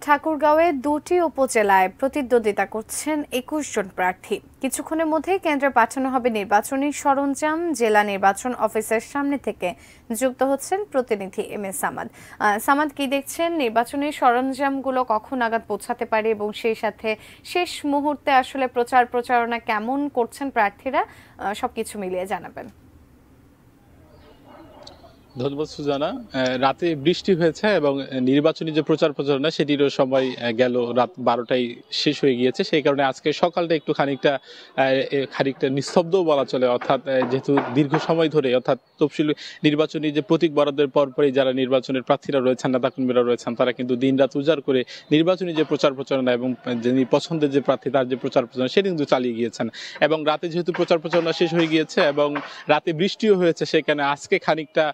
ঠাকুরগাঁওয়ে দুটি উপজেলায় প্রতিদ্বন্দ্বিতা করছেন ২১ জন প্রার্থী। কিছুক্ষণের মধ্যেই কেন্দ্রে পাঠানো হবে নির্বাচনী সরঞ্জাম। জেলা নির্বাচন অফিসের সামনে থেকে যুক্ত হচ্ছেন প্রতিনিধি এম এ সামাদ। সামাদ, কি দেখছেন, নির্বাচনী সরঞ্জামগুলো কখন নাগাদ পৌঁছাতে পারে এবং সেই সাথে শেষ মুহূর্তে আসলে প্রচারণা কেমন করছেন প্রার্থীরা, সবকিছু মিলিয়ে জানাবেন। ধন্যবাদ সুজানা। রাতে বৃষ্টি হয়েছে এবং নির্বাচনী যে প্রচারণা সেটিরও সময় গেল রাত 12টায় শেষ হয়ে গিয়েছে। সেই কারণে আজকে সকালটা একটু খানিকটা নিস্তব্ধ বলা চলে। অর্থাৎ যেহেতু দীর্ঘ সময় ধরে অর্থাৎ তফসিল নির্বাচনী যে প্রতীক বরাদ্দের পরপরই যারা নির্বাচনের প্রার্থীরা রয়েছেন, নেতাকর্মীরা রয়েছেন, তারা কিন্তু দিনরাত উজাড় করে নির্বাচনী যে প্রচারণা এবং যিনি পছন্দের যে প্রার্থী তার যে প্রচারণা সেটি কিন্তু চালিয়ে গিয়েছেন। এবং রাতে যেহেতু প্রচারণা শেষ হয়ে গিয়েছে এবং রাতে বৃষ্টিও হয়েছে, সেখানে আজকে খানিকটা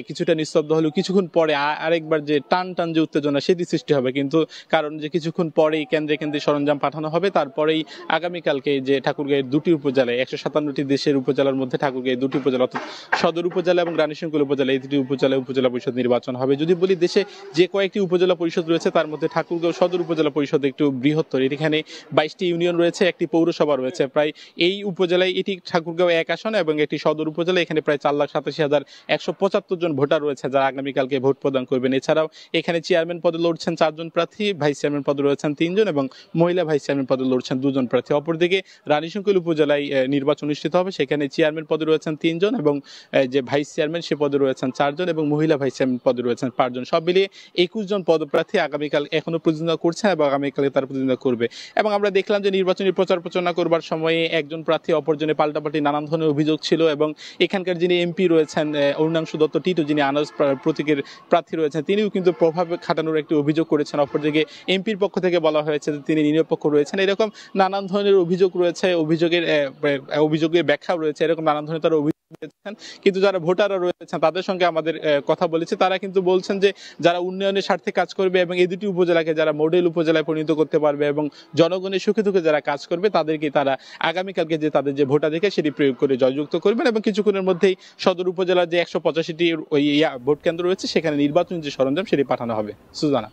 কিছুটা নিস্তব্ধ হলেও কিছুক্ষণ পরে আরেকবার যে টান যে উত্তেজনা সেটি সৃষ্টি হবে। কিন্তু কারণ যে কিছুক্ষণ পরেই কেন্দ্রে সরঞ্জাম পাঠানো হবে, তারপরেই আগামীকালকে যে ঠাকুরগাঁয়ের দুটি উপজেলায় 157টি দেশের উপজেলার মধ্যে ঠাকুরগাঁয়ের দুটি উপজেলা অর্থাৎ সদর উপজেলা এবং রানীশঙ্কল উপজেলা, এই দুটি উপজেলা পরিষদ নির্বাচন হবে। যদি বলি দেশে যে কয়েকটি উপজেলা পরিষদ রয়েছে তার মধ্যে ঠাকুরগাঁও সদর উপজেলা পরিষদ একটু বৃহত্তর। এখানে 22টি ইউনিয়ন রয়েছে, একটি পৌরসভা রয়েছে। প্রায় এই উপজেলায় এটি ঠাকুরগাঁও 1 আসন এবং একটি সদর উপজেলা, এখানে প্রায় 4,87,175 জন ভোটার রয়েছে যারা আগামীকালকে ভোট প্রদান করবেন। এছাড়াও এখানে চেয়ারম্যান পদে লড়ছেন 4 জন প্রার্থী, ভাইস চেয়ারম্যান পদে রয়েছেন 3 জন এবং মহিলা ভাইস চেয়ারম্যান পদে লড়ছেন 2 জন প্রার্থী। অপরদিকে রানীশঙ্কল উপজেলায় নির্বাচন অনুষ্ঠিত হবে, সেখানে চেয়ারম্যান পদে রয়েছেন 3 জন এবং যে ভাইস চেয়ারম্যান সে পদে রয়েছেন 4 জন এবং মহিলা ভাইস চেয়ারম্যান পদে রয়েছেন 5 জন। সব মিলিয়ে 21 জন পদপ্রার্থী আগামীকাল এখনো প্রতিদ্বন্দ্বিতা করছেন এবং আগামীকালে তারা প্রতিদ্বন্দ্বিতা করবে। এবং আমরা দেখলাম যে নির্বাচনী প্রচারণা করবার সময়ে একজন প্রার্থী অপরজনে পাল্টাপাল্টি নানান ধরনের অভিযোগ ছিল এবং এখানকার যিনি এমপি রয়েছেন অরুণাংশু দত্ত টিটু, যিনি আনারস প্রতীকের প্রার্থী রয়েছেন, তিনিও কিন্তু প্রভাব খাটানোর একটি অভিযোগ করেছেন। অপরদিকে এমপির পক্ষ থেকে বলা হয়েছে যে তিনি নিরপেক্ষ রয়েছেন। এরকম নানান ধরনের অভিযোগ রয়েছে, অভিযোগের ব্যাখ্যাও রয়েছে, এরকম নানান ধরনের তারা অভিযোগ রয়েছেন। কিন্তু যারা ভোটাররা রয়েছেন তাদের সঙ্গে আমাদের কথা বলেছে, তারা কিন্তু বলছেন যে যারা উন্নয়নের স্বার্থে কাজ করবে এবং এই দুটি উপজেলাকে যারা মডেল উপজেলায় পরিণত করতে পারবে এবং জনগণের সুখে দুঃখে যারা কাজ করবে তাদেরকে তারা আগামীকালকে যে তাদের যে ভোটাধিকার সেটি প্রয়োগ করে জয়যুক্ত করবেন। এবং কিছুক্ষণের মধ্যেই সদর উপজেলার যে 185টি ভোট কেন্দ্র রয়েছে সেখানে নির্বাচনী যে সরঞ্জাম সেটি পাঠানো হবে। সুজানা।